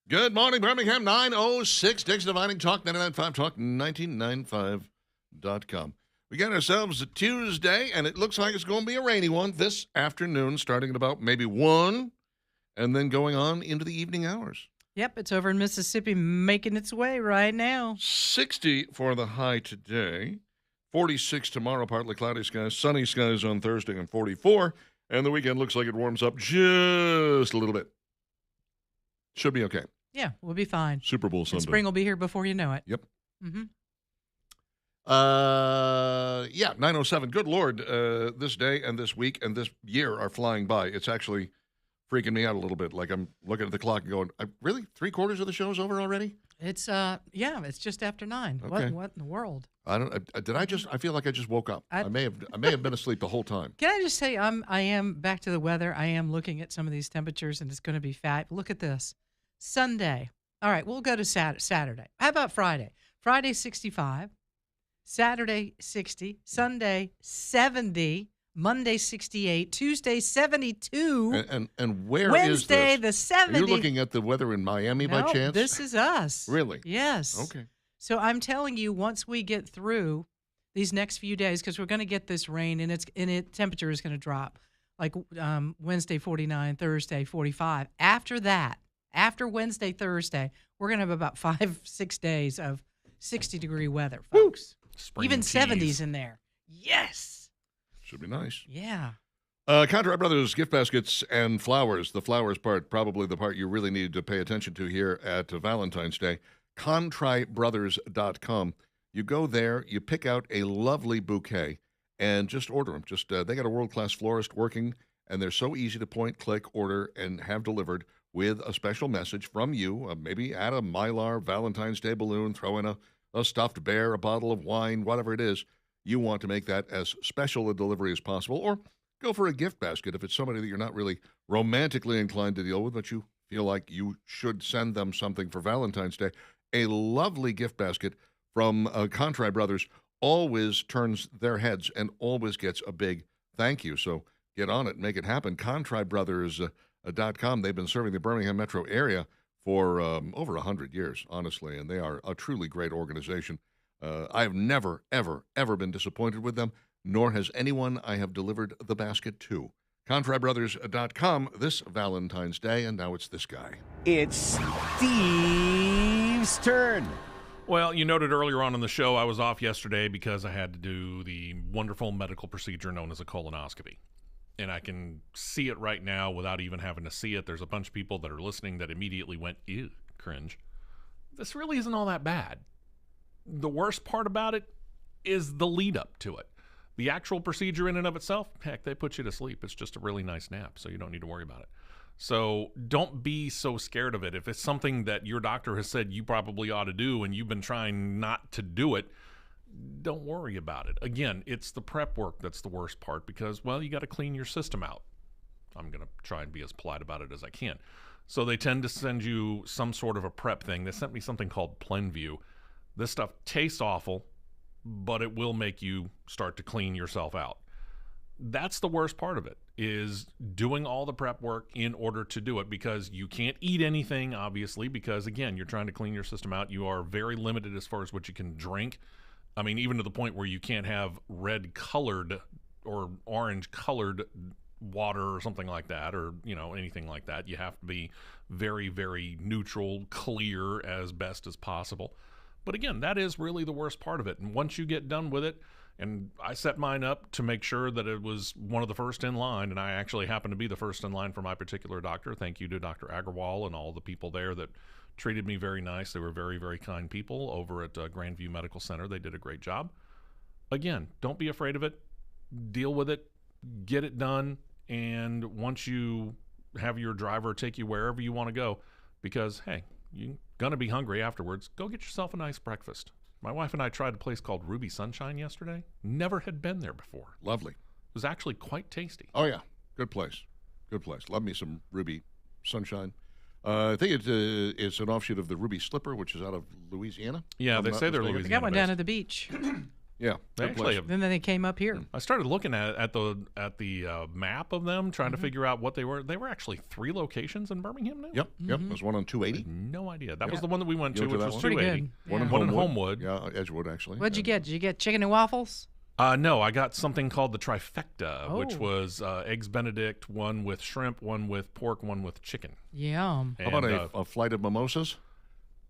Good morning, Birmingham. 9:06. Dixon Dividing Talk 99.5 Talk 1995.com. We got ourselves a Tuesday, and it looks like it's going to be a rainy one this afternoon, starting at about maybe 1, and then going on into the evening hours. Yep, it's over in Mississippi, making its way right now. 60 for the high today. 46 tomorrow, partly cloudy skies. Sunny skies on Thursday, and 44. And the weekend looks like it warms up just a little bit. Should be okay. Yeah, we'll be fine. Super Bowl And Sunday. spring will be here before you know it. Yep. Mm-hmm. 9:07. Good Lord, this day and this week and this year are flying by. It's actually freaking me out a little bit. Like I'm looking at the clock and going, really? 3/4 of the show's over already? It's it's just after 9. Okay. What in the world? I don't. I feel like I just woke up. I may have been asleep the whole time. Can I just say I am back to the weather. I am looking at some of these temperatures, and it's going to be fat. Look at this. Sunday. All right, we'll go to Saturday. How about Friday? Friday 65, Saturday 60, Sunday 70, Monday 68, Tuesday 72, And where Wednesday is this? the 70. Are you looking at the weather in Miami by No, chance? this is us. Really? Yes. Okay. So I'm telling you, once we get through these next few days, because we're going to get this rain, and temperature is going to drop. Like Wednesday 49, Thursday 45. After that, after Wednesday, Thursday, we're going to have about 5-6 days of 60-degree weather, folks. Spring Even teas. 70s in there. Yes. Should be nice. Yeah. Contract Brothers gift baskets and flowers. The flowers part, probably the part you really need to pay attention to here at Valentine's Day. ContriBrothers.com. You go there, you pick out a lovely bouquet, and just order them. They got a world-class florist working, and they're so easy to point, click, order, and have delivered with a special message from you. Maybe add a Mylar Valentine's Day balloon, throw in a stuffed bear, a bottle of wine, whatever it is. You want to make that as special a delivery as possible, or go for a gift basket if it's somebody that you're not really romantically inclined to deal with, but you feel like you should send them something for Valentine's Day. A lovely gift basket from Contri Brothers always turns their heads and always gets a big thank you. So get on it, make it happen. ContriBrothers.com. They've been serving the Birmingham metro area for over 100 years, honestly, and they are a truly great organization. I have never, ever, ever been disappointed with them, nor has anyone I have delivered the basket to. ContriBrothers.com this Valentine's Day, and now it's this guy. It's Steve's turn. Well, you noted earlier on in the show I was off yesterday because I had to do the wonderful medical procedure known as a colonoscopy. And I can see it right now without even having to see it. There's a bunch of people that are listening that immediately went, ew, cringe. This really isn't all that bad. The worst part about it is the lead up to it. The actual procedure in and of itself, heck, they put you to sleep. It's just a really nice nap, so you don't need to worry about it. So don't be so scared of it. If it's something that your doctor has said you probably ought to do and you've been trying not to do it, don't worry about it. Again, it's the prep work that's the worst part because, well, you got to clean your system out. I'm going to try and be as polite about it as I can. So they tend to send you some sort of a prep thing. They sent me something called Plenview. This stuff tastes awful, but it will make you start to clean yourself out. That's the worst part of it, is doing all the prep work in order to do it, because you can't eat anything, obviously, because, again, you're trying to clean your system out. You are very limited as far as what you can drink. I mean, even to the point where you can't have red-colored or orange-colored water or something like that, or, anything like that. You have to be very, very neutral, clear as best as possible. But again, that is really the worst part of it. And once you get done with it, and I set mine up to make sure that it was one of the first in line, and I actually happened to be the first in line for my particular doctor. Thank you to Dr. Agarwal and all the people there that treated me very nice. They were very, very kind people over at Grandview Medical Center. They did a great job. Again, don't be afraid of it. Deal with it. Get it done. And once you have your driver take you wherever you want to go, because, hey, you're going to be hungry afterwards, go get yourself a nice breakfast. My wife and I tried a place called Ruby Sunshine yesterday. Never had been there before. Lovely. It was actually quite tasty. Oh, yeah. Good place. Good place. Love me some Ruby Sunshine. I think it's an offshoot of the Ruby Slipper, which is out of Louisiana. Yeah, they say they're mistaken. We got one Louisiana-based. down at the beach. Yeah. They good actually place. have. Then they came up here. I started looking at the map of them, trying to figure out what they were. They were actually 3 locations in Birmingham now. Yep. Yep. There's one on 280. No idea. That was the one that we went You to, went to which that was one? Pretty 280. good. One in Yeah. One in Homewood. Homewood. Yeah, Edgewood, actually. What'd you And- get? Did you get chicken and waffles? No, I got something called the trifecta, which Oh. was eggs Benedict, one with shrimp, one with pork, one with chicken. Yum. How about And, a flight of mimosas?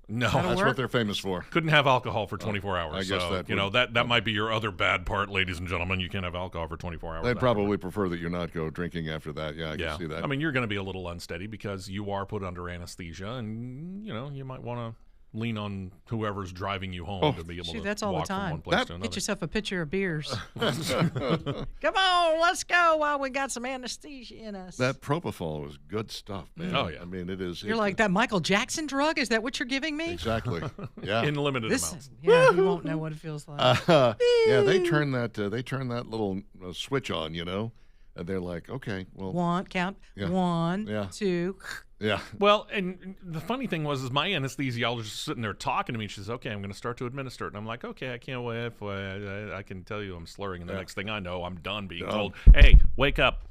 no, That'll That's work. what they're famous for. couldn't have alcohol for 24 hours. I guess so, that you know would- that might be your other bad part, ladies and gentlemen. You can't have alcohol for 24 hours. They after. probably prefer that you not go drinking after that. Yeah, I Yeah, can see that. I mean, you're going to be a little unsteady because you are put under anesthesia, and you might want to lean on whoever's driving you home to be able Shoot, to that's all the walk from time. one place That- to another. Get yourself a pitcher of beers. Come on, let's go while we got some anesthesia in us. That propofol is good stuff, man. Oh, yeah. I mean, it is. You're like, that Michael Jackson drug? Is that what you're giving me? Exactly. Yeah. in limited This, amounts. yeah, you won't know what it feels like. Yeah, they turn that little switch on, and they're like, okay, well, One, count. Yeah. 1, Yeah. 2. yeah, Well, and the funny thing was, is my anesthesiologist was sitting there talking to me. She says, "Okay, I'm going to start to administer it," and I'm like, "Okay, I can't wait. I can tell you, I'm slurring." And the next thing I know, I'm done being Done. told, "Hey, wake up."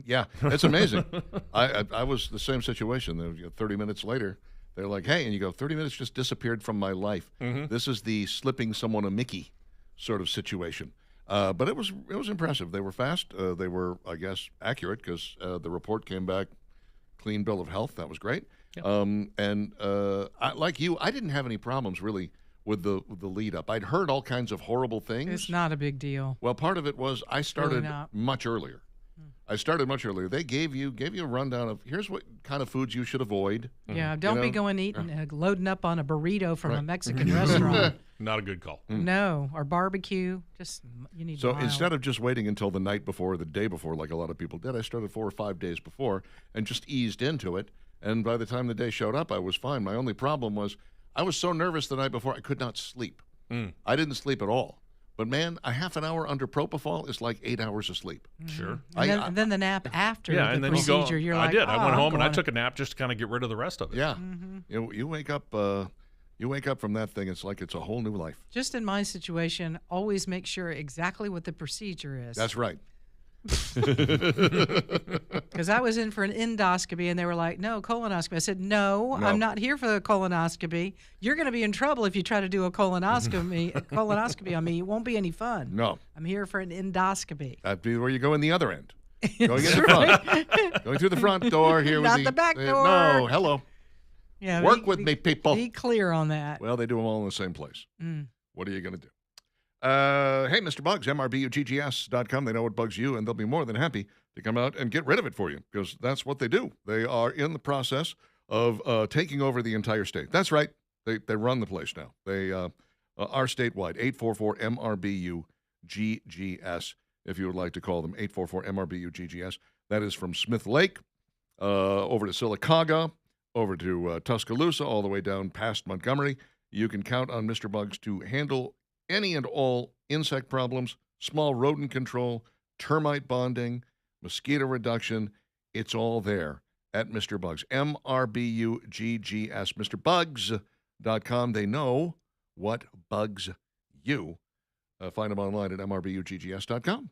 yeah. It's amazing. I was the same situation. 30 minutes later, they're like, hey, and you go, 30 minutes just disappeared from my life. This is the slipping someone a Mickey sort of situation. But it was impressive. They were fast. They were, I guess, accurate because the report came back clean bill of health. That was great. Like you, I didn't have any problems really with the lead up. I'd heard all kinds of horrible things. It's not a big deal. Well, part of it was I started not. much earlier. I started much earlier. They gave you a rundown of here's what kind of foods you should avoid. Yeah, don't be know? going eating, loading up on a burrito from a Mexican restaurant. Not a good call. No, or barbecue. Just, you need So mild. instead of just waiting until the night before or the day before, like a lot of people did, I started 4 or 5 days before and just eased into it. And by the time the day showed up, I was fine. My only problem was I was so nervous the night before I could not sleep. I didn't sleep at all. But man, a half an hour under propofol is like 8 hours of sleep. Sure. And then the nap after Yeah, the and then procedure. you go. You're I like, did. I "Oh, went I'm home and I going took a nap just to kind of get rid of the rest of it. Yeah, you wake up from that thing. It's like it's a whole new life. Just in my situation, always make sure exactly what the procedure is. That's right. Because I was in for an endoscopy and they were like, no, colonoscopy. I said, no, No. I'm not here for the colonoscopy. You're going to be in trouble if you try to do a colonoscopy on me. It won't be any fun. No, I'm here for an endoscopy. that'd be where you go in the other end. Going in the front. Going through the front door here. Not with the back No, door. hello. Yeah, Work with me, people. Be clear on that. Well, they do them all in the same place. Mm. What are you going to do? Hey, Mr. Bugs, MRBUGGS.com. They know what bugs you, and they'll be more than happy to come out and get rid of it for you because that's what they do. They are in the process of taking over the entire state. That's right. They run the place now. They are statewide. 844-MRBU-GGS, if you would like to call them. 844-MRBU-GGS. That is from Smith Lake over to Sylacauga, over to Tuscaloosa, all the way down past Montgomery. You can count on Mr. Bugs to handle any and all insect problems, small rodent control, termite bonding, mosquito reduction. It's all there at Mr. Bugs. MRBUGGS. MrBugs.com. They know what bugs you. Find them online at MRBUGGS.com.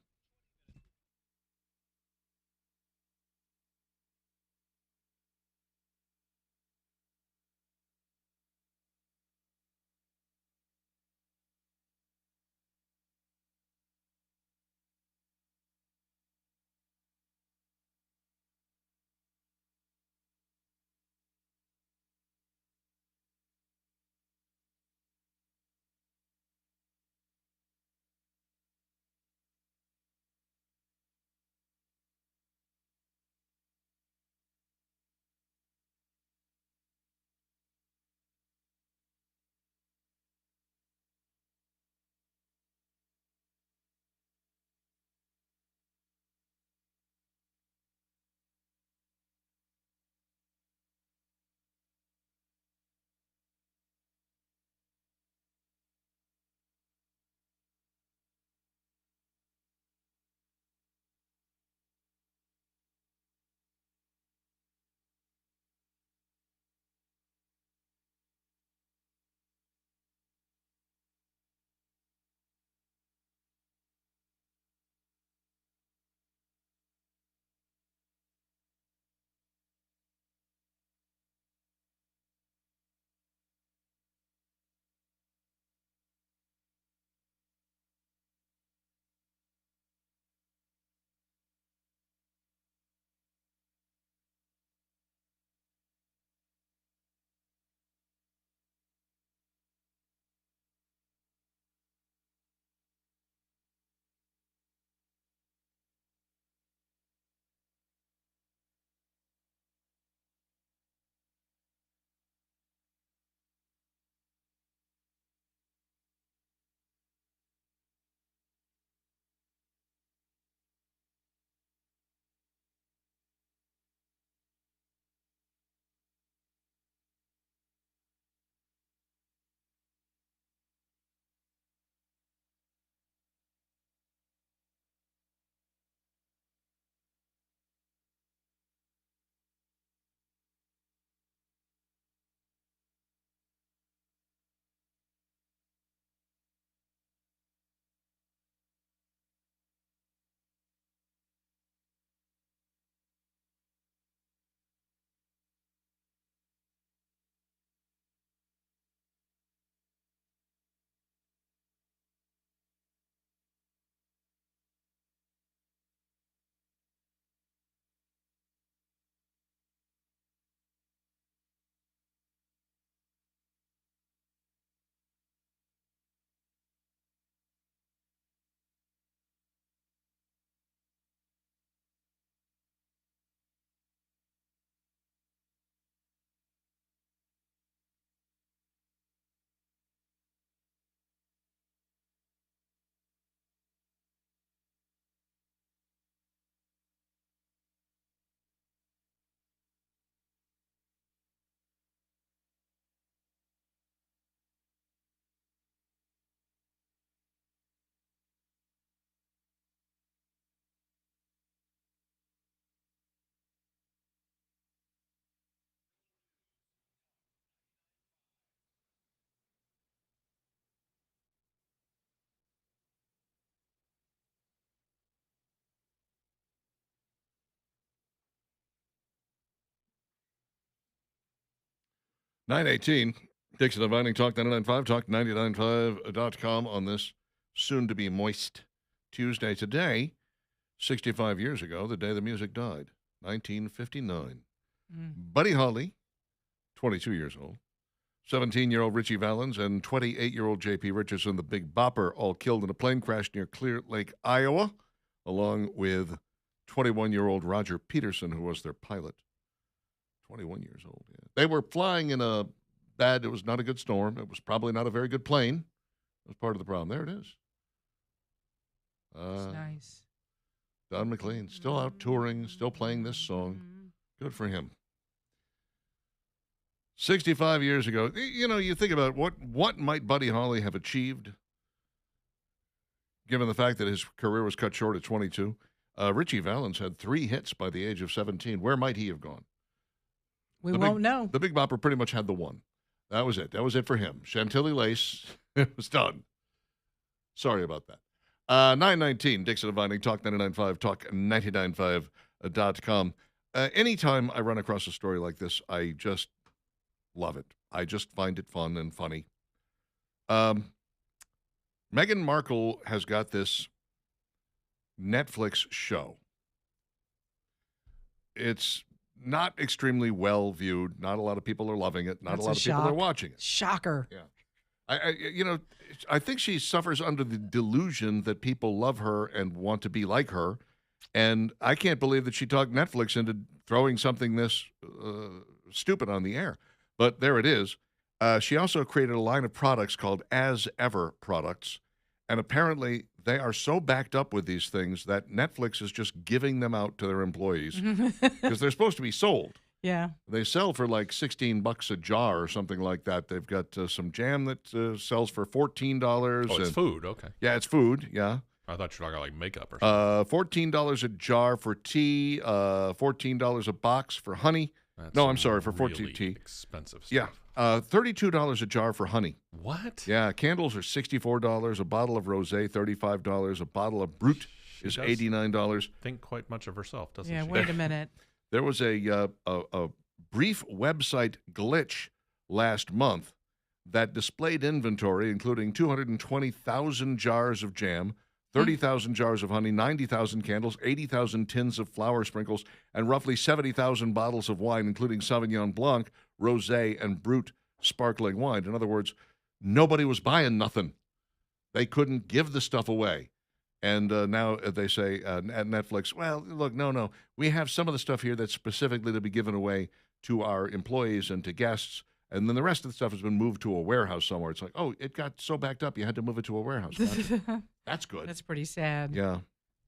9:18. Dixon and Vining, Talk 99.5, Talk99.5.com on this soon-to-be moist Tuesday. Today, 65 years ago, the day the music died, 1959. Buddy Holly, 22 years old, 17-year-old Richie Valens, and 28-year-old J.P. Richardson, the Big Bopper, all killed in a plane crash near Clear Lake, Iowa, along with 21-year-old Roger Peterson, who was their pilot. 21 years old, yeah. They were flying in it was not a good storm. It was probably not a very good plane. That was part of the problem. There it is. It's nice. Don McLean, still out touring, still playing this song. Good for him. 65 years ago, you know, you think about what might Buddy Holly have achieved, given the fact that his career was cut short at 22. Richie Valens had 3 hits by the age of 17. Where might he have gone? We won't know. The Big Bopper pretty much had the one. That was it. That was it for him. Chantilly Lace, it was done. Sorry about that. 9:19, Dixon and Vining, Talk 99.5, Talk99.5.com. Anytime I run across a story like this, I just love it. I just find it fun and funny. Meghan Markle has got this Netflix show. It's not extremely well viewed. Not a lot of people are loving it. Not That's a lot of people are watching it. Shocker. Yeah. I think she suffers under the delusion that people love her and want to be like her. And I can't believe that she talked Netflix into throwing something this stupid on the air. But there it is. She also created a line of products called As Ever products. And apparently they are so backed up with these things that Netflix is just giving them out to their employees because they're supposed to be sold. Yeah. They sell for like $16 a jar or something like that. They've got some jam that sells for $14. Oh, it's food. Okay. Yeah, it's food. Yeah. I thought you were talking like makeup or something. $14 a jar for tea, $14 a box for honey. That's No, I'm sorry, for really 14 tea. expensive stuff. Yeah. $32 a jar for honey. What? Yeah, candles are $64, a bottle of rosé $35, a bottle of Brut is does $89. Think quite much of herself, doesn't Yeah, she? wait a minute. There was a brief website glitch last month that displayed inventory, including 220,000 jars of jam, 30,000 jars of honey, 90,000 candles, 80,000 tins of flour sprinkles, and roughly 70,000 bottles of wine, including Sauvignon Blanc, Rosé, and Brut sparkling wine. In other words, nobody was buying nothing. They couldn't give the stuff away. And now they say at Netflix, well, look, no. We have some of the stuff here that's specifically to be given away to our employees and to guests. And then the rest of the stuff has been moved to a warehouse somewhere. It's like, oh, it got so backed up, you had to move it to a warehouse. That's good. That's pretty sad. Yeah.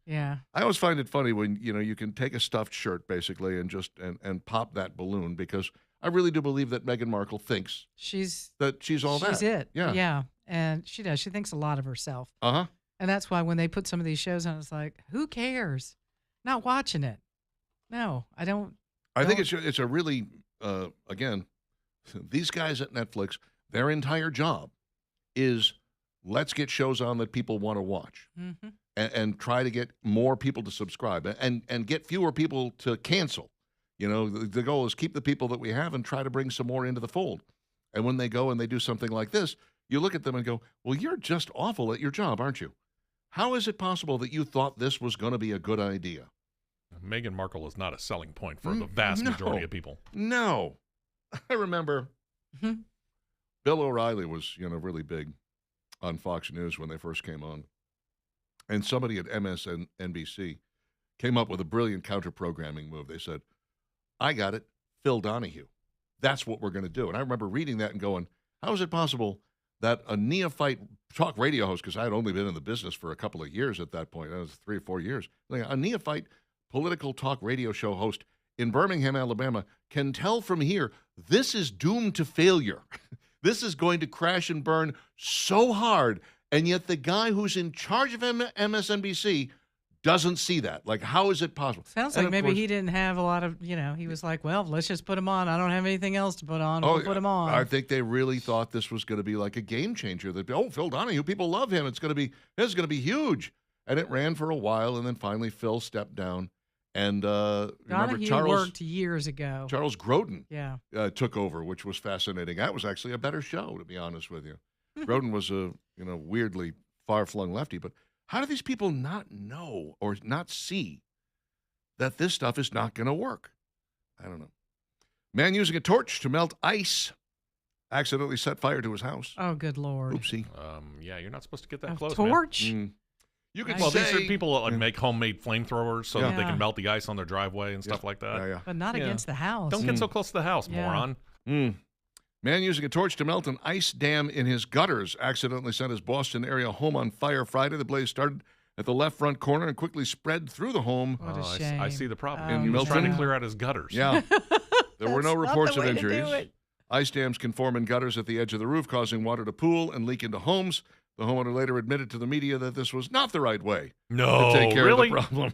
Yeah. I always find it funny when, you can take a stuffed shirt, basically, and just and pop that balloon, because I really do believe that Meghan Markle thinks She's that she's all that. She's it. Yeah. Yeah. And she does. She thinks a lot of herself. Uh-huh. And that's why when they put some of these shows on, it's like, who cares? Not watching it. No, I don't. I think it's a really, again, these guys at Netflix, their entire job is let's get shows on that people want to watch and try to get more people to subscribe and get fewer people to cancel. The goal is keep the people that we have and try to bring some more into the fold. And when they go and they do something like this, you look at them and go, well, you're just awful at your job, aren't you? How is it possible that you thought this was going to be a good idea? Meghan Markle is not a selling point for the vast majority of people. No. I remember Bill O'Reilly was, really big on Fox News when they first came on. And somebody at MSNBC came up with a brilliant counter-programming move. They said, I got it, Phil Donahue. That's what we're going to do. And I remember reading that and going, how is it possible that a neophyte talk radio host, because I had only been in the business for a couple of years at that point, that was 3 or 4 years, a neophyte political talk radio show host in Birmingham, Alabama, can tell from here, this is doomed to failure. This is going to crash and burn so hard. And yet the guy who's in charge of MSNBC doesn't see that. Like, how is it possible? Sounds like maybe he didn't have a lot of, he was like, well, let's just put him on. I don't have anything else to put on. We'll put him on. I think they really thought this was going to be like a game changer. That, Phil Donahue, people love him. This is going to be huge. And it ran for a while, and then finally Phil stepped down. And remember Donahue worked years ago. Charles Grodin Yeah. took over, which was fascinating. That was actually a better show, to be honest with you. Grodin was a weirdly far-flung lefty, but how do these people not know or not see that this stuff is not going to work? I don't know. Man using a torch to melt ice accidentally set fire to his house. Oh, good Lord. Oopsie. Yeah, you're not supposed to get that A close, man. torch? You could Well, say, these are people that like make homemade flamethrowers so that they Yeah. can melt the ice on their driveway and stuff like that. Yeah. But not against the house. Don't get so close to the house, Yeah. moron. Man using a torch to melt an ice dam in his gutters accidentally set his Boston area home on fire Friday. The blaze started at the left front corner and quickly spread through the home. What a Oh, shame. I see the problem. Oh, He was trying to no. clear out his gutters. Yeah. There were no That's not reports the of way to do injuries. it. Ice dams can form in gutters at the edge of the roof, causing water to pool and leak into homes. The homeowner later admitted to the media that this was not the right way No, to take care really? of the problem.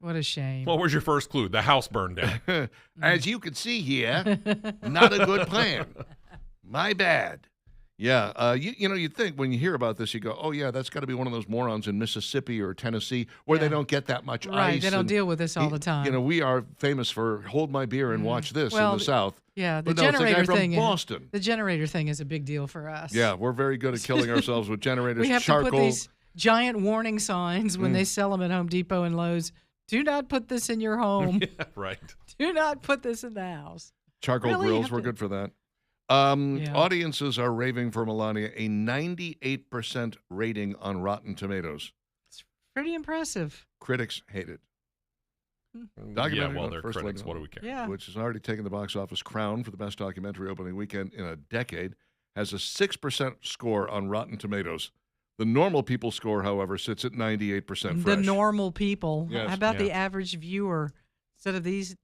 What a shame. What was your first clue? The house burned down. As you can see here, not a good plan. My bad. Yeah, you'd think when you hear about this, you go, oh, yeah, that's got to be one of those morons in Mississippi or Tennessee where they Yeah. don't get that much Right, ice. they don't and deal with this all the time. We are famous for hold my beer and watch this Well, in the South. Yeah, the But no, it's a guy generator from thing. Boston. The generator thing is a big deal for us. Yeah, we're very good at killing ourselves with generators, We have charcoal. to put these giant warning signs when they sell them at Home Depot and Lowe's. Do not put this in your home. Yeah, right. Do not put this in the house. Charcoal Really? You grills have were to- good for that. Yeah. Audiences are raving for Melania, a 98% rating on Rotten Tomatoes. It's pretty impressive. Critics hate it. Yeah, Documentary, well, no, they're first critics. one, What do we care? Yeah. which has already taken the box office crown for the best documentary opening weekend in a decade, has a 6% score on Rotten Tomatoes. The normal people score, however, sits at 98% fresh. The normal people. Yes. How about the Yeah. average viewer? Instead of these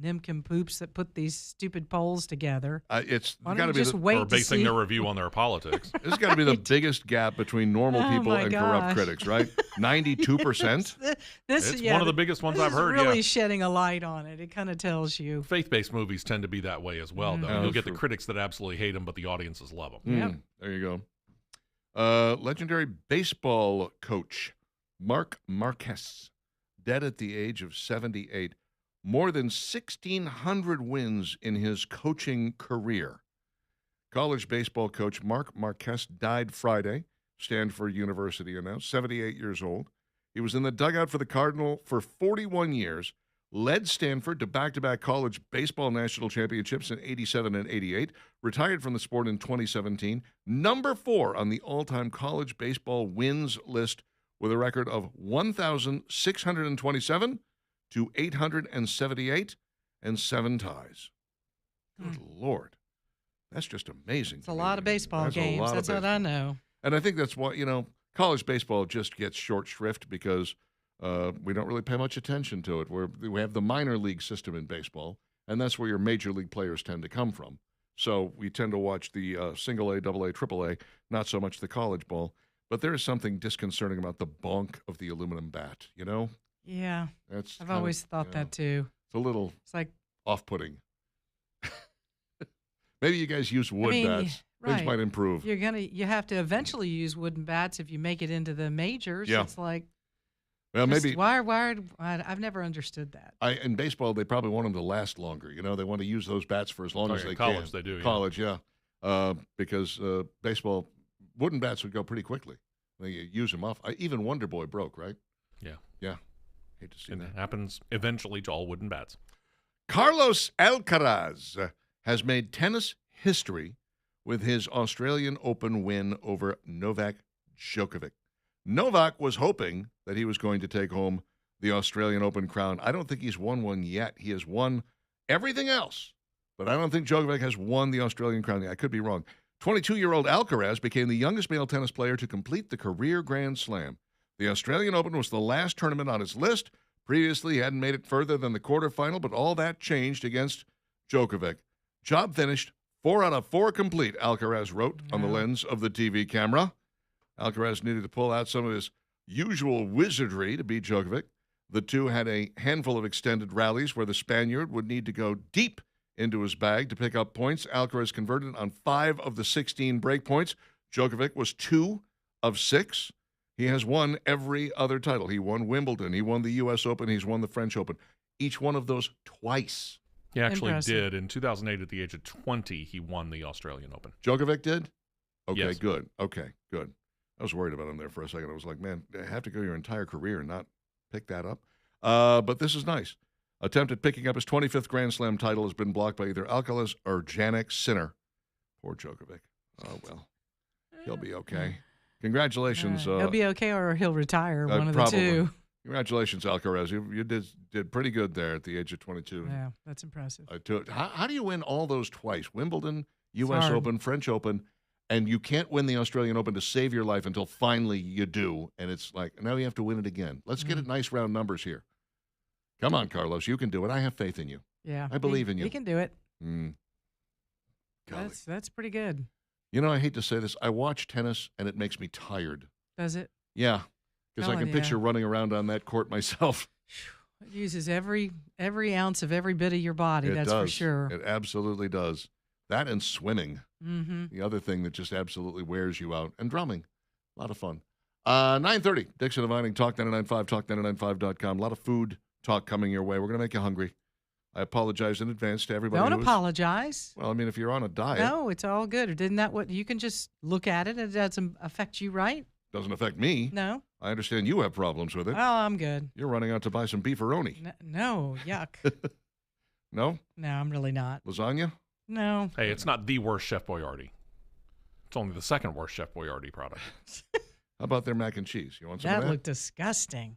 nincompoops that put these stupid polls together. It's Why got don't to you be just the, wait Or to basing see? their review on their politics. this has got to be the biggest gap between normal Oh, people my and corrupt gosh. critics, right? 92%. This, It's yeah, one of the biggest ones this I've is heard, really yeah. shedding a light on it. It kind of tells you. Faith-based movies tend to be that way as well, though. Yeah, You'll that's get true. the critics that absolutely hate them, but the audiences love them. Yep. There you go. Legendary baseball coach Mark Marquez, dead at the age of 78. More than 1,600 wins in his coaching career. College baseball coach Mark Marquez died Friday, Stanford University announced, 78 years old. He was in the dugout for the Cardinal for 41 years, led Stanford to back-to-back college baseball national championships in 87 and 88, retired from the sport in 2017, number 4 on the all-time college baseball wins list with a record of 1,627 to 878 and 7 ties. Good Lord. That's just amazing. It's a lot of baseball games. That's what I know. And I think that's why, college baseball just gets short shrift because we don't really pay much attention to it. We have the minor league system in baseball, and that's where your major league players tend to come from. So we tend to watch the single A, double A, triple A, not so much the college ball. But there is something disconcerting about the bonk of the aluminum bat, Yeah. That's I've kind of- always thought yeah. that too. It's a little It's like, off-putting. Maybe you guys use wood mean, bats. Things right. might improve. you have to eventually use wooden bats if you make it into the majors. Yeah. It's like, Well, just maybe I've never understood that. in baseball they probably want them to last longer. They want to use those bats for as long as Okay, they college, can. they do, yeah. College, yeah. Because baseball, wooden bats would go pretty quickly. They use them off. Even Wonder Boy broke, right? Yeah. Yeah. Hate to see And that. it happens eventually to all wooden bats. Carlos Alcaraz has made tennis history with his Australian Open win over Novak Djokovic. Novak was hoping that he was going to take home the Australian Open crown. I don't think he's won one yet. He has won everything else, but I don't think Djokovic has won the Australian crown yet. I could be wrong. 22-year-old Alcaraz became the youngest male tennis player to complete the career Grand Slam. The Australian Open was the last tournament on his list. Previously, he hadn't made it further than the quarterfinal, but all that changed against Djokovic. Job finished 4 out of 4 complete, Alcaraz wrote on the lens of the TV camera. Alcaraz needed to pull out some of his usual wizardry to beat Djokovic. The two had a handful of extended rallies where the Spaniard would need to go deep into his bag to pick up points. Alcaraz converted on 5 of the 16 break points. Djokovic was 2 of 6. He has won every other title. He won Wimbledon. He won the U.S. Open. He's won the French Open. Each one of those twice. He actually Impressive. did. In 2008, at the age of 20, he won the Australian Open. Djokovic did? Okay, Yes. good. Okay, good. I was worried about him there for a second. I was like, man, I have to go your entire career and not pick that up. But this is nice. Attempt at picking up his 25th Grand Slam title has been blocked by either Alcaraz or Jannik Sinner. Poor Djokovic. Oh, well. He'll be okay. Congratulations. He'll be okay, or he'll retire. One of probably. the two. Congratulations, Alcaraz. You did pretty good there at the age of 22. Yeah, that's impressive. How do you win all those twice? Wimbledon, U.S. hard. Open, French Open, and you can't win the Australian Open to save your life until finally you do. And it's like, now you have to win it again. Let's get it nice round numbers here. Come on, Carlos. You can do it. I have faith in you. Yeah, I believe in you. He can do it. Golly. That's pretty good. You know, I hate to say this. I watch tennis, and it makes me tired. Does it? Yeah, because I Telling can ya. picture running around on that court myself. It uses every ounce of every bit of your body. It That's does. for sure. It absolutely does. That and swimming. Mm-hmm. The other thing that just absolutely wears you out. And drumming. A lot of fun. 9:30, Dixon and Vining, Talk 99.5, talk995.com. A lot of food talk coming your way. We're going to make you hungry. I apologize in advance to everybody. Don't who's- apologize. Well, I mean, if you're on a diet, No, it's all good. Didn't that what you can just look at it? It doesn't affect you, right? doesn't affect me. No. I understand you have problems with it. Oh, I'm good. You're running out to buy some beefaroni. No, yuck. No? No, I'm really not. Lasagna? No. Hey, it's not the worst Chef Boyardee. It's only the second worst Chef Boyardee product. How about their mac and cheese? You want some of That that? looked disgusting.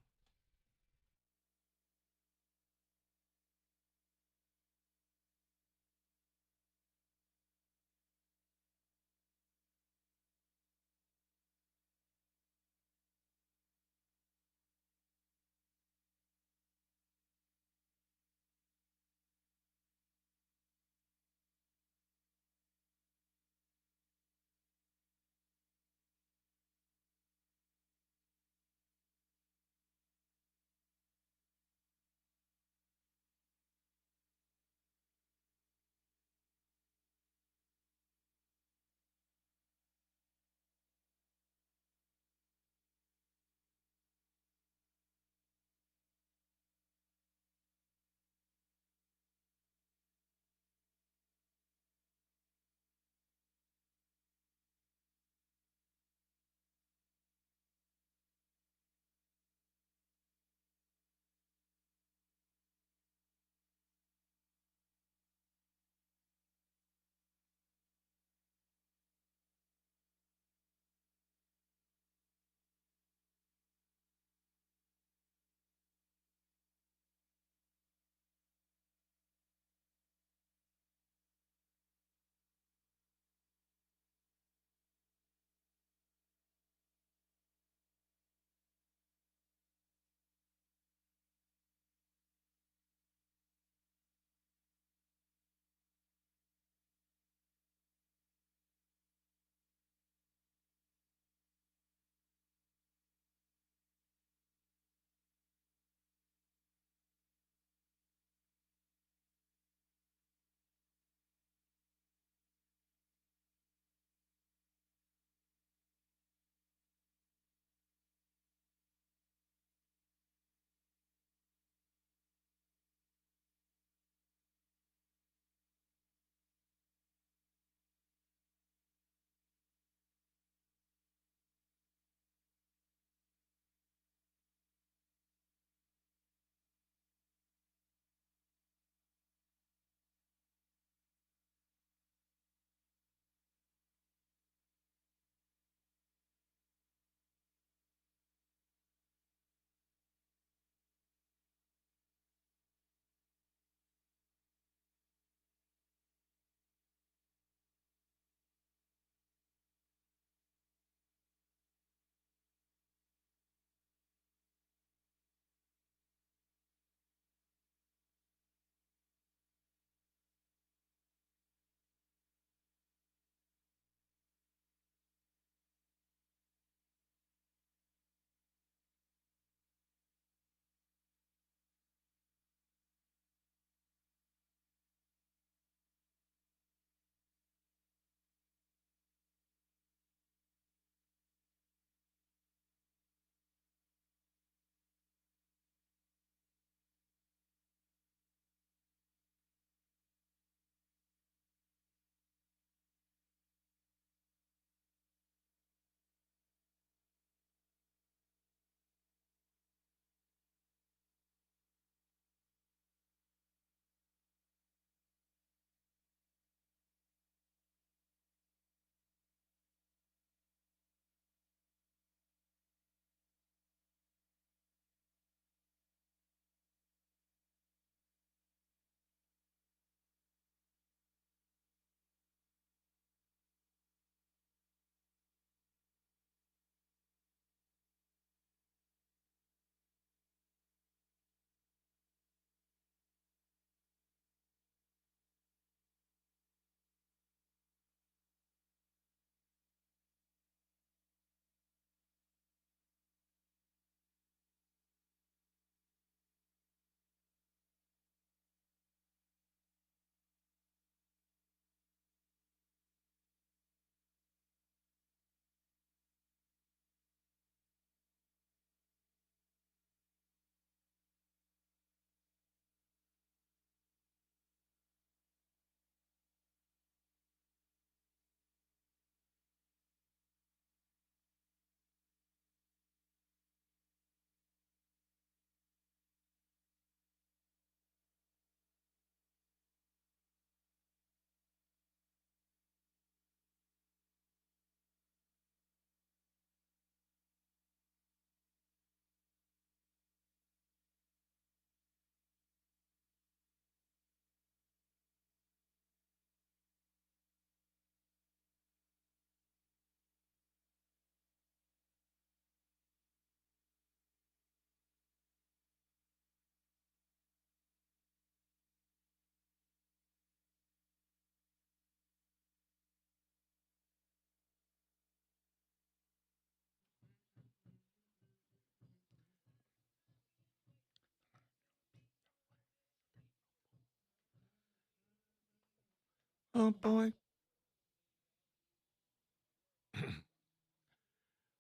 Oh, boy.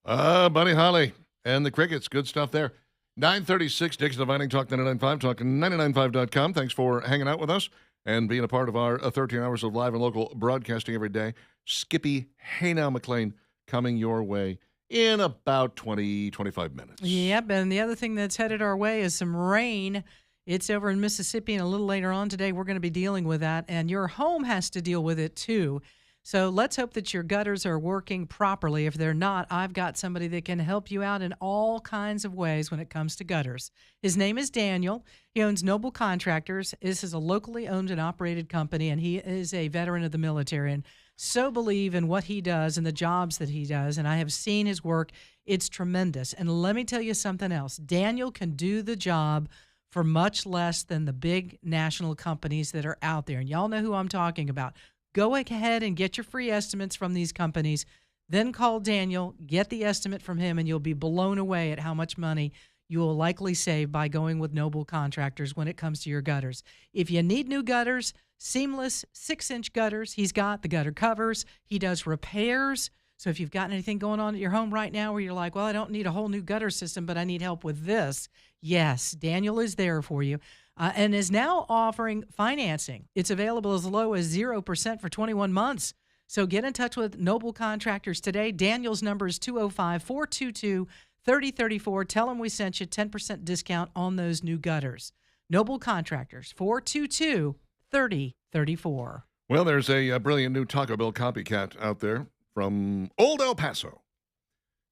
Buddy Holly and the Crickets. Good stuff there. 936, Dixon Dividing Talk 99.5, talk995.com. Thanks for hanging out with us and being a part of our 13 hours of live and local broadcasting every day. Skippy, hey now, McLean, coming your way in about 20, 25 minutes. Yep, and the other thing that's headed our way is some rain. It's over in Mississippi, and a little later on today, we're going to be dealing with that, and your home has to deal with it too. So let's hope that your gutters are working properly. If they're not, I've got somebody that can help you out in all kinds of ways when it comes to gutters. His name is Daniel. He owns Noble Contractors. This is a locally owned and operated company, and he is a veteran of the military and so believe in what he does and the jobs that he does. And I have seen his work. It's tremendous. And let me tell you something else. Daniel can do the job for much less than the big national companies that are out there. And y'all know who I'm talking about. Go ahead and get your free estimates from these companies. Then call Daniel, get the estimate from him, and you'll be blown away at how much money you will likely save by going with Noble Contractors when it comes to your gutters. If you need new gutters, seamless 6-inch gutters, he's got the gutter covers. He does repairs. So if you've got anything going on at your home right now where you're like, well, I don't need a whole new gutter system, but I need help with this, yes, Daniel is there for you. And is now offering financing. It's available as low as 0% for 21 months. So get in touch with Noble Contractors today. Daniel's number is 205-422-3034. Tell him we sent you 10% discount on those new gutters. Noble Contractors, 422-3034. Well, there's a brilliant new Taco Bell copycat out there from Old El Paso.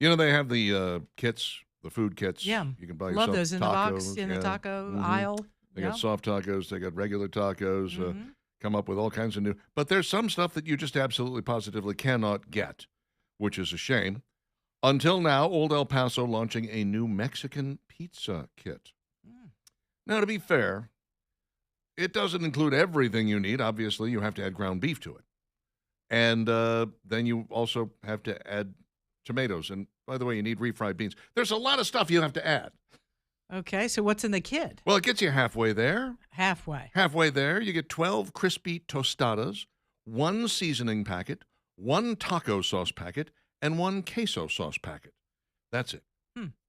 You know, they have the kits, the food kits. Yeah. You can buy Love yourself those in the box, tacos. in the taco Mhm. aisle. They Yeah. got soft tacos. They got regular tacos. Come up with all kinds of new. But there's some stuff that you just absolutely positively cannot get, which is a shame. Until now, Old El Paso launching a new Mexican pizza kit. Now, to be fair, it doesn't include everything you need. Obviously, you have to add ground beef to it. And then you also have to add tomatoes. And by the way, you need refried beans. There's a lot of stuff you have to add. Okay, so what's in the kit? Well, it gets you halfway there. Halfway. Halfway there, you get 12 crispy tostadas, 1 seasoning packet, 1 taco sauce packet, and 1 queso sauce packet. That's it.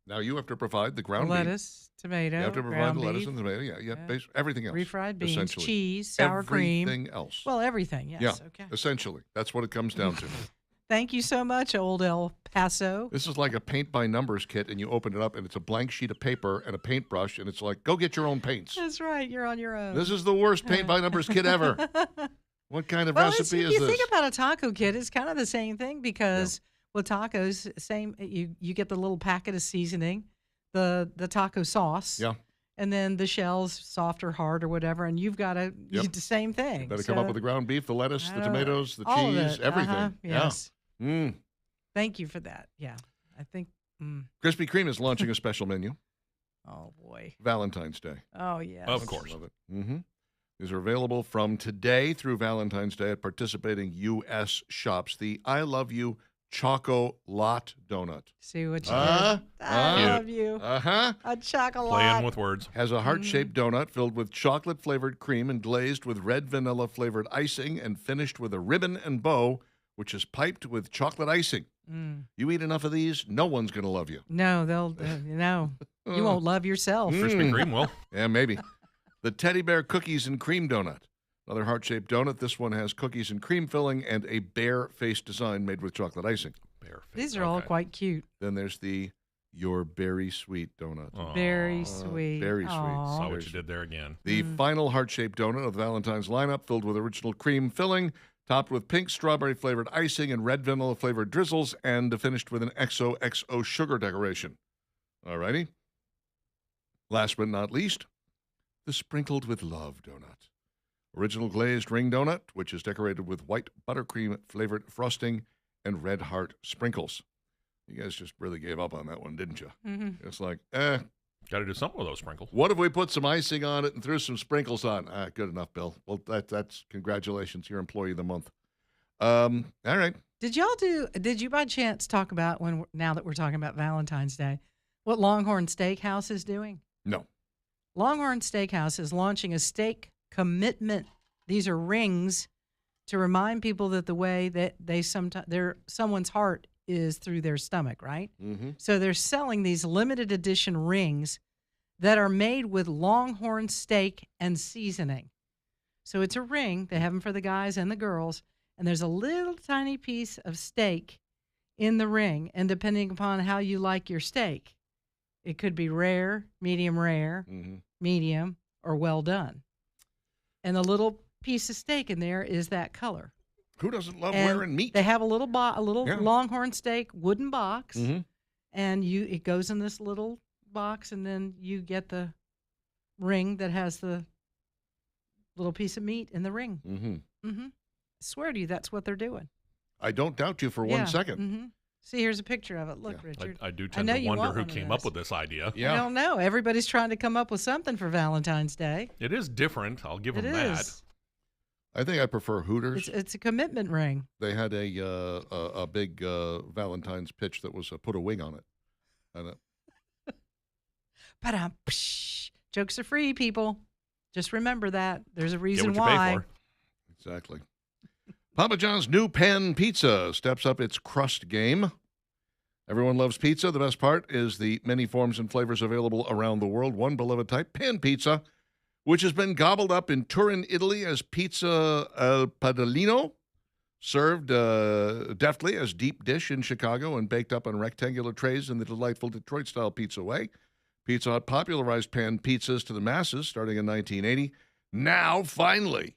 Now you have to provide the ground beef. Lettuce, tomato, You have to provide ground the lettuce beef, and tomato. Yeah. Everything else. refried beans, essentially. cheese, sour cream. Everything else. Well, everything, yes. Yeah, Okay. essentially. That's what it comes down to. Thank you so much, Old El Paso. This is like a paint by numbers kit, and you open it up, and it's a blank sheet of paper and a paintbrush, and it's like, go get your own paints. That's right. You're on your own. This is the worst paint by numbers kit ever. What kind of recipe is you this? think about a taco kit, it's kind of the same thing because with tacos, same you get the little packet of seasoning, the taco sauce. Yeah. And then the shells, soft or hard or whatever, and you've got to use the same thing. Better come up with the ground beef, the lettuce, the tomatoes, the all of cheese, it. everything. Yes. Yeah. Thank you for that. Yeah. I think. Krispy Kreme is launching a special menu. Oh, boy. Valentine's Day. Oh, yeah. Of course. Love it. These are available from today through Valentine's Day at participating U.S. shops. The I Love You Choco Lot Donut. See what you did? I love you. Uh-huh. A chocolate. Playing with words. Has a heart-shaped donut filled with chocolate-flavored cream and glazed with red vanilla-flavored icing and finished with a ribbon and bow, which is piped with chocolate icing. You eat enough of these, no one's going to love you. No, you won't love yourself. Krispy Kreme will. Yeah, maybe. The Teddy Bear Cookies and Cream Donut. Another heart-shaped donut. This one has cookies and cream filling and a bear face design made with chocolate icing. These are all quite cute. Then there's the Your Berry Sweet Donut. Very sweet. Very sweet. Aw. Saw what you did there again. The final heart-shaped donut of the Valentine's lineup, filled with original cream filling, topped with pink strawberry-flavored icing and red vanilla-flavored drizzles, and finished with an XOXO sugar decoration. All righty. Last but not least, the Sprinkled with Love Donut. Original glazed ring donut, which is decorated with white buttercream-flavored frosting and red heart sprinkles. You guys just really gave up on that one, didn't you? It's like, Got to do something with those sprinkles. what if we put some icing on it and threw some sprinkles on? Good enough, Bill. Well, that's congratulations. You're Employee of the Month. All right. Did you by chance talk about now that we're talking about Valentine's Day, what Longhorn Steakhouse is doing? No. Longhorn Steakhouse is launching a steak commitment. These are rings to remind people that the way that they someone's heart is through their stomach, right? Mm-hmm. So they're selling these limited edition rings that are made with Longhorn steak and seasoning. So it's a ring. They have them for the guys and the girls, and there's a little tiny piece of steak in the ring, and depending upon how you like your steak, it could be rare, Mm-hmm. medium, or well done. And the little piece of steak in there is that color. Who doesn't love And wearing meat? They have a little Yeah. Longhorn steak wooden box, Mm-hmm. and it goes in this little box, and then you get the ring that has the little piece of meat in the ring. Mm-hmm. Mm-hmm. I swear to you, that's what they're doing. I don't doubt you for 1 second. Mm-hmm. See, here's a picture of it. Look, Yeah. Richard. I do I tend know to you wonder want who one of came up those. with this idea. Yeah. I don't know. Everybody's trying to come up with something for Valentine's Day. It is different. I'll give It them that. is. I think I prefer Hooters. It's a commitment ring. They had a big Valentine's pitch that was put a wing on it. And But jokes are free, people. Just remember that. There's a Get reason what you why. pay for. exactly. Papa John's new pan pizza steps up its crust game. Everyone loves pizza. The best part is the many forms and flavors available around the world. One beloved type, pan pizza, which has been gobbled up in Turin, Italy as pizza al padellino, served deftly as deep dish in Chicago and baked up on rectangular trays in the delightful Detroit-style pizza way. Pizza Hut popularized pan pizzas to the masses starting in 1980. Now, finally,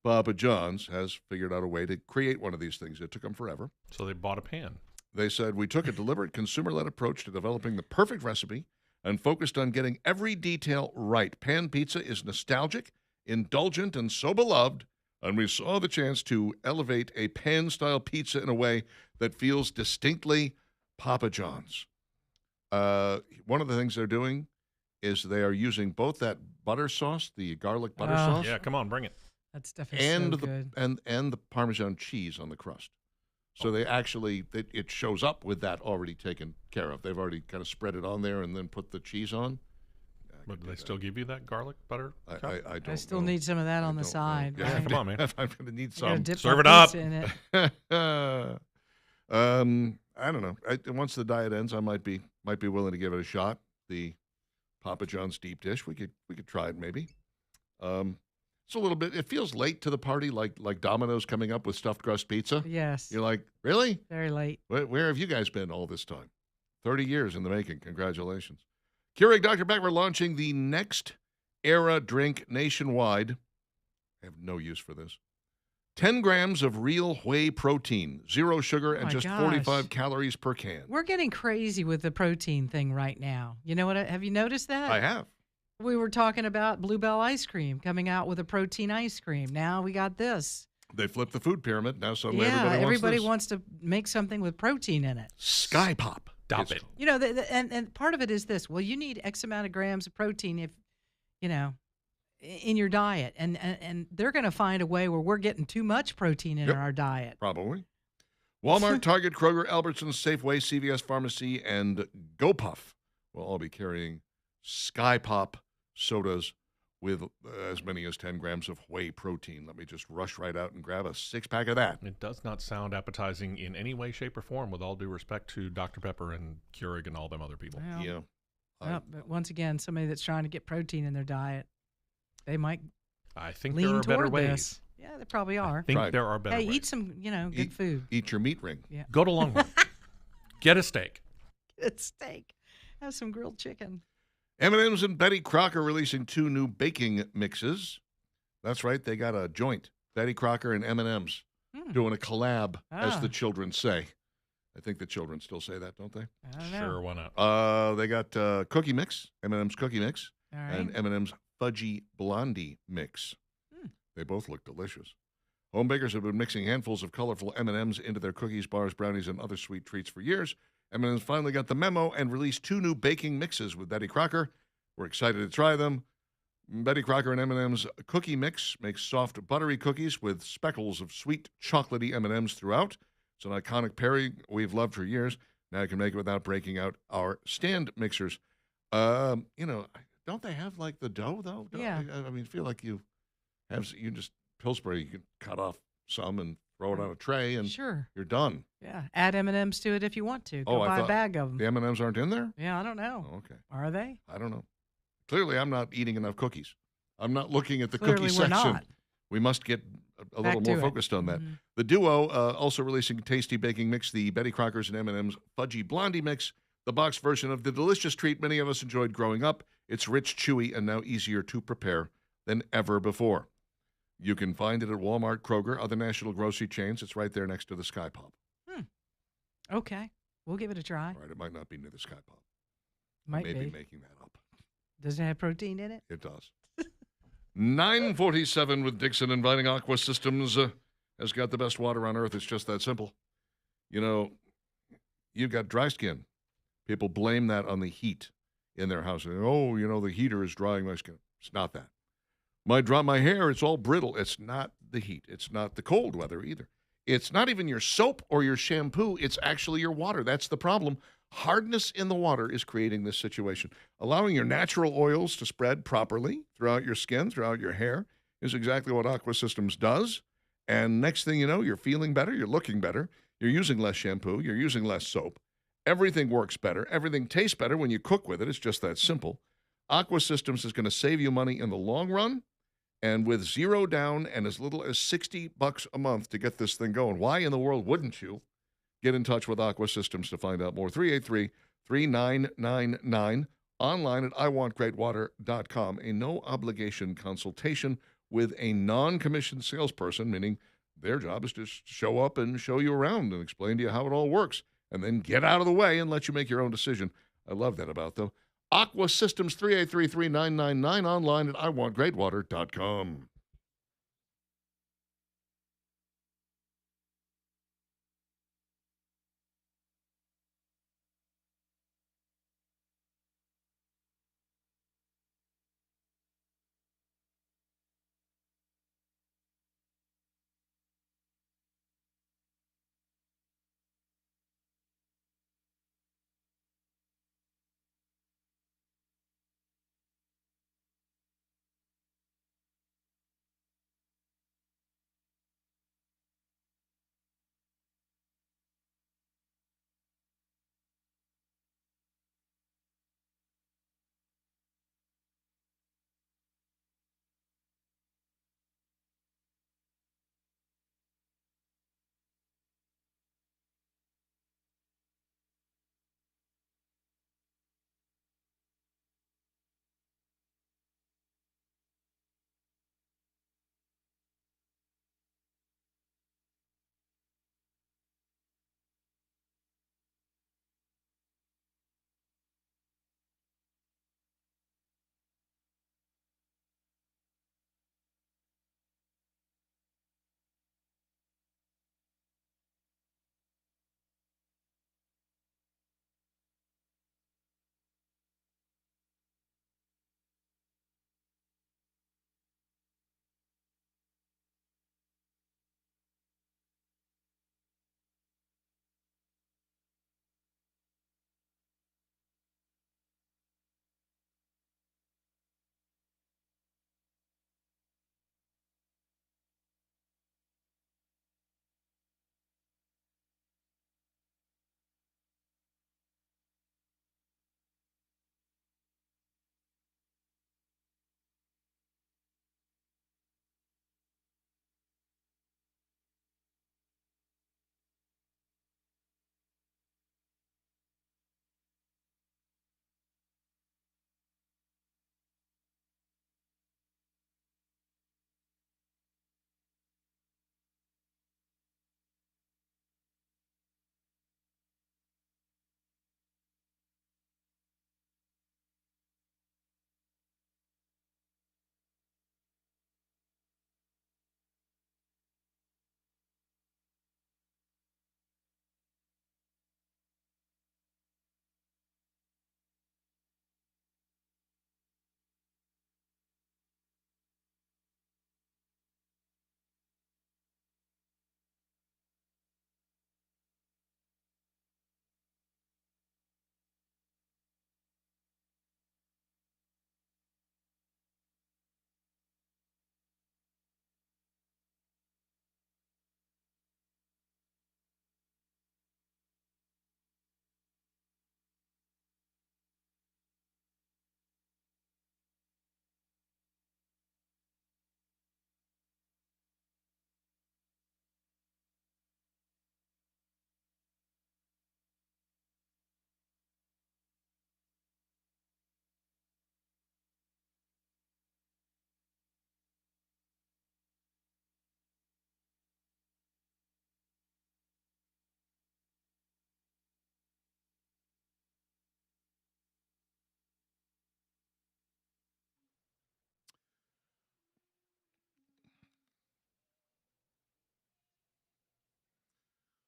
Papa John's has figured out a way to create one of these things. It took them forever. So they bought a pan. They said, we took a deliberate consumer-led approach to developing the perfect recipe and focused on getting every detail right. Pan pizza is nostalgic, indulgent, and so beloved, and we saw the chance to elevate a pan-style pizza in a way that feels distinctly Papa John's. One of the things they're doing is they are using both that butter sauce, the garlic butter Oh. sauce, Yeah, come on, bring it. That stuff is and so the good. and the Parmesan cheese on the crust. So they actually it shows up with that already taken care of. They've already kind of spread it on there and then put the cheese on. But do they still give you that garlic butter? I cup? don't. I still know. need some of that I on the don't know. side. Yeah, right? come on, man. I'm going to need I gotta some. dip Serve my it up. pizza in it. I don't know. Once the diet ends, I might be willing to give it a shot. The Papa John's deep dish. We could try it maybe. It's a little bit. It feels late to the party, like Domino's coming up with stuffed crust pizza. Yes. You're like, really? Very late. Where have you guys been all this time? 30 years in the making. Congratulations. Keurig Dr. Pepper launching the next era drink nationwide. I have no use for this. 10 grams of real whey protein, 0 sugar, and my just gosh. 45 calories per can. We're getting crazy with the protein thing right now. You know what? Have you noticed that? I have. We were talking about Bluebell ice cream coming out with a protein ice cream. Now we got this. They flipped the food pyramid. Now suddenly Yeah, everybody wants to make something with protein in it. Sky Pop. Stop It's it. called. You know, and part of it is this. Well, you need X amount of grams of protein if, you know, in your diet. And they're going to find a way where we're getting too much protein in Yep. our diet. Probably. Walmart, Target, Kroger, Albertsons, Safeway, CVS Pharmacy, and GoPuff will all be carrying Sky Pop sodas with as many as 10 grams of whey protein. Let me just rush right out and grab a 6-pack of that. It does not sound appetizing in any way, shape, or form, with all due respect to Dr. Pepper and Keurig and all them other people. Well, Yeah. well, but once again, somebody that's trying to get protein in their diet, they might I think there lean are better toward ways. this. Yeah, they probably I are. think Right. there are better Hey, ways. eat some, good Eat- food. Eat your meat ring. Go to Longhorn. Get a steak. Good steak. Have some grilled chicken. M&M's and Betty Crocker releasing 2 new baking mixes. That's right, they got a joint. Betty Crocker and M&M's Hmm. doing a collab, as Ah. the children say. I think the children still say that, don't they? I don't know. Sure, why not? They got cookie mix, M&M's cookie mix, All right. and M&M's fudgy blondie mix. Hmm. They both look delicious. Home bakers have been mixing handfuls of colorful M&Ms into their cookies, bars, brownies, and other sweet treats for years. M&M's finally got the memo and released 2 new baking mixes with Betty Crocker. We're excited to try them. Betty Crocker and M&M's cookie mix makes soft, buttery cookies with speckles of sweet, chocolatey M&Ms throughout. It's an iconic pairing we've loved for years. Now you can make it without breaking out our stand mixers. Don't they have like the dough though? Yeah. I mean, feel like you just Pillsbury, you can cut off some and throw it on a tray, and Sure. you're done. Yeah. Add M&Ms to it if you want to. Go I buy a thought bag of them. the M&Ms aren't in there? Yeah, I don't know. Oh, okay. Are they? I don't know. Clearly, I'm not eating enough cookies. I'm not looking at the Clearly cookie we're section. not. We must get a Back little to more it. focused on that. Mhm. The duo also releasing tasty baking mix, the Betty Crockers and M&M's Fudgy Blondie mix, the box version of the delicious treat many of us enjoyed growing up. It's rich, chewy, and now easier to prepare than ever before. You can find it at Walmart, Kroger, other national grocery chains. It's right there next to the Sky Pop. Okay. We'll give it a try. All right, it might not be near the Sky Pop. Might Maybe be. making that up. Does it have protein in it? It does. 9:47 with Dixon, inviting Aqua Systems has got the best water on earth. It's just that simple. You know, you've got dry skin. People blame that on the heat in their house. Oh, the heater is drying my skin. It's not that. My hair, it's all brittle. It's not the heat. It's not the cold weather either. It's not even your soap or your shampoo. It's actually your water. That's the problem. Hardness in the water is creating this situation. Allowing your natural oils to spread properly throughout your skin, throughout your hair, is exactly what Aqua Systems does. And next thing you know, you're feeling better, you're looking better, you're using less shampoo, you're using less soap. Everything works better. Everything tastes better when you cook with it. It's just that simple. Aqua Systems is going to save you money in the long run. And with zero down and as little as $60 a month to get this thing going, why in the world wouldn't you? Get in touch with Aqua Systems to find out more. 383-3999. Online at iwantgreatwater.com. A no-obligation consultation with a non-commissioned salesperson, meaning their job is to show up and show you around and explain to you how it all works, and then get out of the way and let you make your own decision. I love that about them. Aqua Systems, 383-3999. Online at iwantgreatwater.com.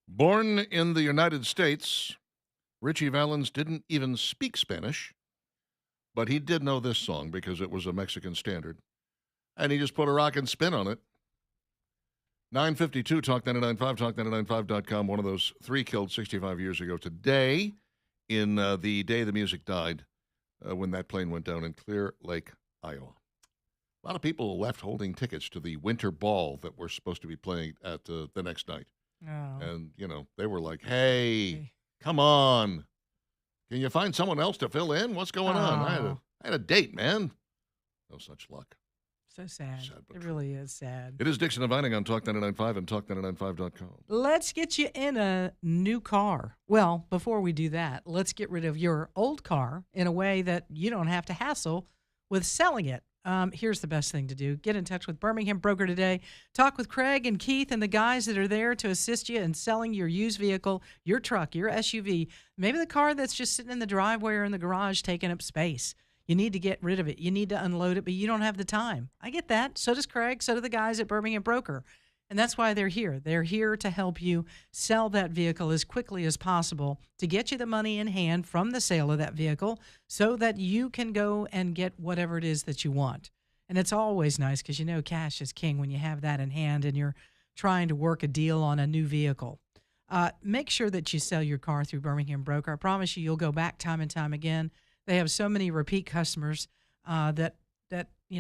Born in the United States, Richie Valens didn't even speak Spanish, but he did know this song because it was a Mexican standard. And he just put a rockin' spin on it. 952 Talk 995, talk995.com. One of those three killed 65 years ago today in the day the music died when that plane went down in Clear Lake, Iowa. A lot of people left holding tickets to the winter ball that we're supposed to be playing at the next night. Oh. And, they were like, hey, come on. Can you find someone else to fill in? What's going on? I had a date, man. No such luck. So sad. Sad but It true. really is sad. It is Dixon and Vining on Talk 995 and talk995.com. Let's get you in a new car. Well, before we do that, let's get rid of your old car in a way that you don't have to hassle with selling it. Here's the best thing to do. Get in touch with Birmingham Broker today. Talk with Craig and Keith and the guys that are there to assist you in selling your used vehicle, your truck, your SUV, maybe the car that's just sitting in the driveway or in the garage taking up space. You need to get rid of it. You need to unload it, but you don't have the time. I get that. So does Craig. So do the guys at Birmingham Broker. And that's why they're here. They're here to help you sell that vehicle as quickly as possible to get you the money in hand from the sale of that vehicle so that you can go and get whatever it is that you want. And it's always nice because cash is king when you have that in hand and you're trying to work a deal on a new vehicle. Make sure that you sell your car through Birmingham Broker. I promise you'll go back time and time again. They have so many repeat customers that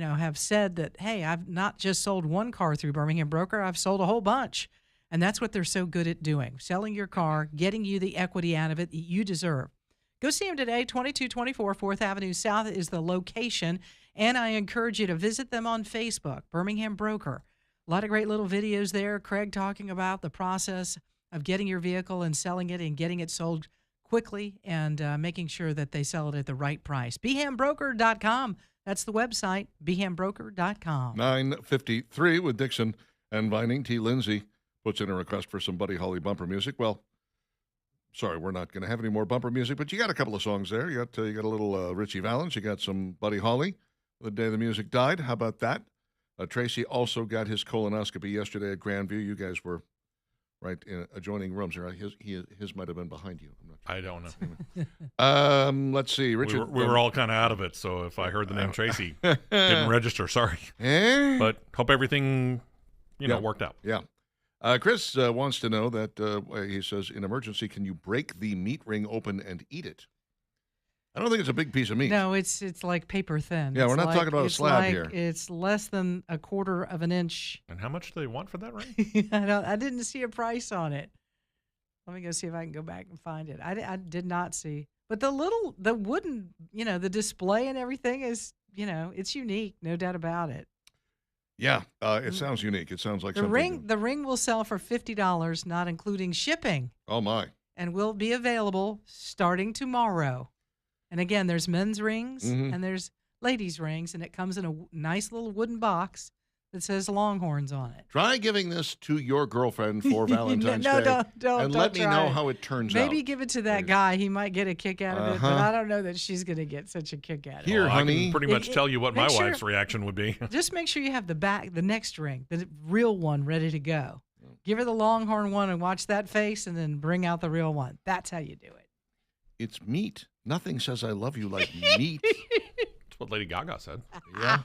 have said that, hey, I've not just sold one car through Birmingham Broker, I've sold a whole bunch. And that's what they're so good at doing, selling your car, getting you the equity out of it that you deserve. Go see them today, 2224 4th Avenue South is the location. And I encourage you to visit them on Facebook, Birmingham Broker. A lot of great little videos there. Craig talking about the process of getting your vehicle and selling it and getting it sold quickly and making sure that they sell it at the right price. BehamBroker.com. That's the website, BehamBroker.com. 953 with Dixon and Vining. T. Lindsay puts in a request for some Buddy Holly bumper music. Well, sorry, we're not going to have any more bumper music, but you got a couple of songs there. You got a little Richie Valens. You got some Buddy Holly, The Day the Music Died. How about that? Tracy also got his colonoscopy yesterday at Grandview. You guys were right in adjoining rooms. His might have been behind you. I'm not sure. I don't know. Let's see. Richard, We were all kind of out of it, so if I heard the name Tracy, didn't register. Sorry, but hope everything worked out. Yeah. Chris wants to know that he says, in emergency, can you break the meat ring open and eat it? I don't think it's a big piece of meat. No, it's like paper thin. Yeah, It's we're not talking about a slab here. It's less than a quarter of an inch. And how much do they want for that ring? I didn't see a price on it. Let me go see if I can go back and find it. I did not see. But the wooden, the display and everything is, it's unique, no doubt about it. Yeah, it sounds unique. It sounds like The something. The ring will sell for $50, not including shipping, Oh, my. and will be available starting tomorrow. And again, there's men's rings Mhm. and there's ladies' rings, and it comes in a nice little wooden box that says Longhorns on it. Try giving this to your girlfriend for Valentine's No, Day. don't and let me try know it. how it turns out. Maybe give it to that Please. guy. He might get a kick out of it, but Uh-huh. I don't know that she's going to get such a kick out of Here, it. I honey. can pretty much tell you what my make sure- wife's reaction would be. Just make sure you have the next ring, the real one, ready to go. Give her the Longhorn one and watch that face, and then bring out the real one. That's how you do it. It's meat. Nothing says I love you like meat. That's what Lady Gaga said. Yeah.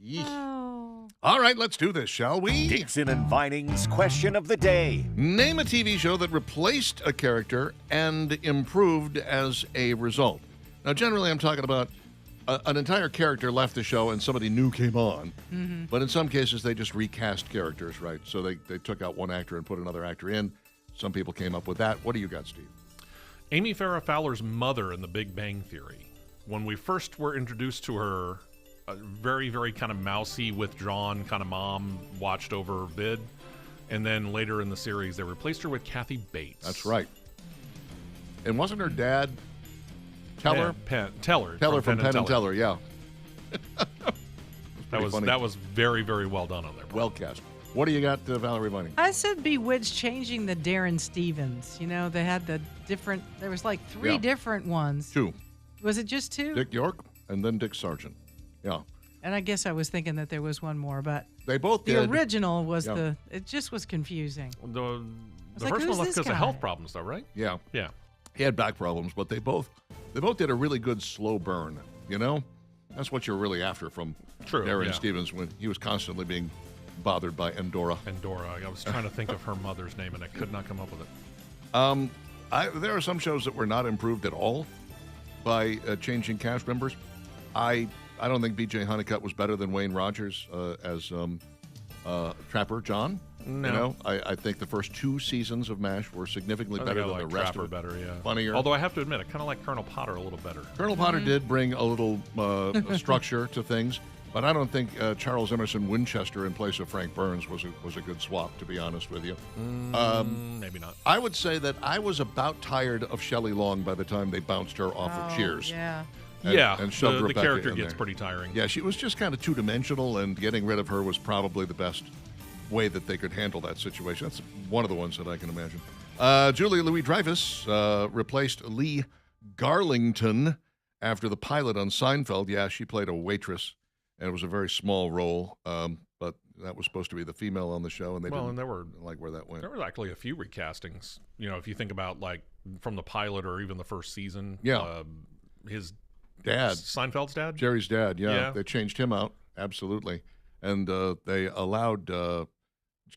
Yeesh. Oh. All right, let's do this, shall we? Dixon and Vining's question of the day. Name a TV show that replaced a character and improved as a result. Now, generally, I'm talking about an entire character left the show and somebody new came on. Mm-hmm. But in some cases, they just recast characters, right? So they took out one actor and put another actor in. Some people came up with that. What do you got, Steve? Amy Farrah Fowler's mother in The Big Bang Theory. When we first were introduced to her, a very, very kind of mousy, withdrawn kind of mom watched over Vid. And then later in the series, they replaced her with Kathy Bates. That's right. And wasn't her dad Teller? Teller From Penn and Teller, yeah. That was very, very well done on their part. Well cast. What do you got, Valerie Vining? I said Bewitched changing the Darren Stevens. They had the different, there was like three Yeah. different ones. Two. Was it just two? Dick York and then Dick Sargent. Yeah. And I guess I was thinking that there was one more, but They both the did. original was Yeah. it just was confusing. The like, first who's one left this because of guy? health problems, though, right? Yeah. Yeah. He had back problems, but they both did a really good slow burn. You know, that's what you're really after from True, Darren yeah. Stevens when he was constantly being bothered by Endora. Endora. I was trying to think of her mother's name, and I could not come up with it. There are some shows that were not improved at all by changing cast members. I don't think B.J. Honeycutt was better than Wayne Rogers as Trapper John. No. You know, I think the first 2 seasons of MASH were significantly I think better I than like the rest Trapper of it. better, yeah. Funnier. Although I have to admit, I kind of like Colonel Potter a little better. Colonel Potter did bring a little structure to things, but I don't think Charles Emerson Winchester in place of Frank Burns was a good swap, to be honest with you. Maybe not. I would say that I was about tired of Shelley Long by the time they bounced her off of Cheers. Yeah. And shoved the Rebecca character in gets there. pretty tiring. Yeah, she was just kind of two-dimensional, and getting rid of her was probably the best way that they could handle that situation. That's one of the ones that I can imagine. Julia Louis-Dreyfus replaced Lee Garlington after the pilot on Seinfeld. Yeah, she played a waitress, and it was a very small role, but that was supposed to be the female on the show, and they didn't like where that went. There were actually a few recastings. You know, if you think about like from the pilot or even the first season. Yeah. His Dad. Seinfeld's dad? Jerry's dad, Yeah. They changed him out, absolutely. And they allowed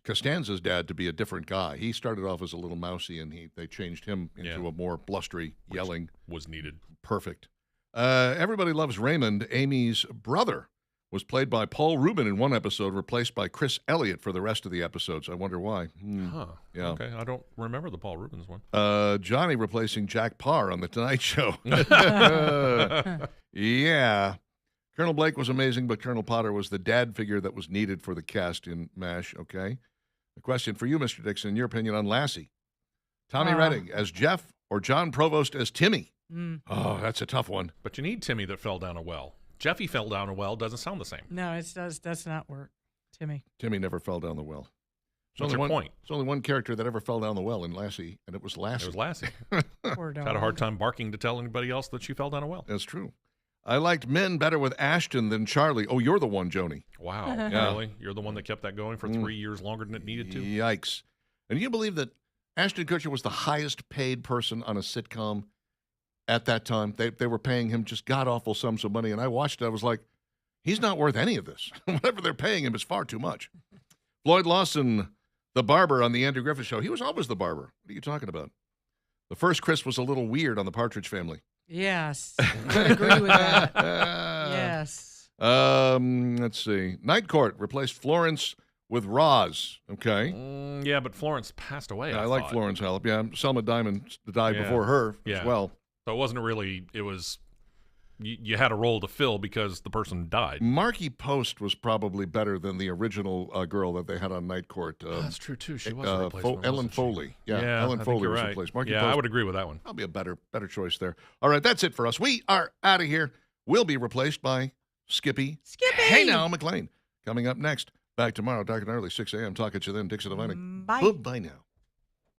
Costanza's dad to be a different guy. He started off as a little mousy, and they changed him into a more blustery, yelling. Was needed. Perfect. Everybody Loves Raymond. Amy's brother was played by Paul Rubin in one episode, replaced by Chris Elliott for the rest of the episodes. I wonder why. Huh. Yeah. Okay. I don't remember the Paul Rubens one. Johnny replacing Jack Parr on The Tonight Show. Yeah. Colonel Blake was amazing, but Colonel Potter was the dad figure that was needed for the cast in MASH, okay? A question for you, Mr. Dixon, your opinion on Lassie. Tommy Redding as Jeff or John Provost as Timmy? Oh, that's a tough one. But you need Timmy that fell down a well. Jeffy fell down a well doesn't sound the same. No, it does not work, Timmy. Timmy never fell down the well. What's your point? There's only one character that ever fell down the well in Lassie, and it was Lassie. It was Lassie. Poor dog. Had a hard time barking to tell anybody else that she fell down a well. That's true. I liked men better with Ashton than Charlie. Oh, you're the one, Joni. Wow. Yeah. Really? You're the one that kept that going for 3 years longer than it needed to? Yikes. And you believe that Ashton Kutcher was the highest paid person on a sitcom at that time? They were paying him just god-awful sums of money, and I watched it. I was like, he's not worth any of this. Whatever they're paying him is far too much. Floyd Lawson, the barber on the Andrew Griffith Show. He was always the barber. What are you talking about? The first Chris was a little weird on The Partridge Family. Yes. I agree with that. Yes. Let's see. Night Court replaced Florence with Roz. Okay. Yeah, but Florence passed away. Yeah, I I like thought. Florence Halep. Yeah, Selma Diamond died Yeah. before her Yeah. as well. So it wasn't really, it was, you had a role to fill because the person died. Marky Post was probably better than the original girl that they had on Night Court. That's true, too. She was a replacement, Ellen wasn't she? Foley. Yeah, Yeah, Ellen I think Foley you're was right. replaced. Marky Yeah, Post I would agree with that one. Probably a better choice there. All right, that's it for us. We are out of here. We'll be replaced by Skippy. Hey now, McLean. Coming up next. Back tomorrow, dark and early, 6 a.m. Talk at you then. Dixon Divining. Bye. Bye now.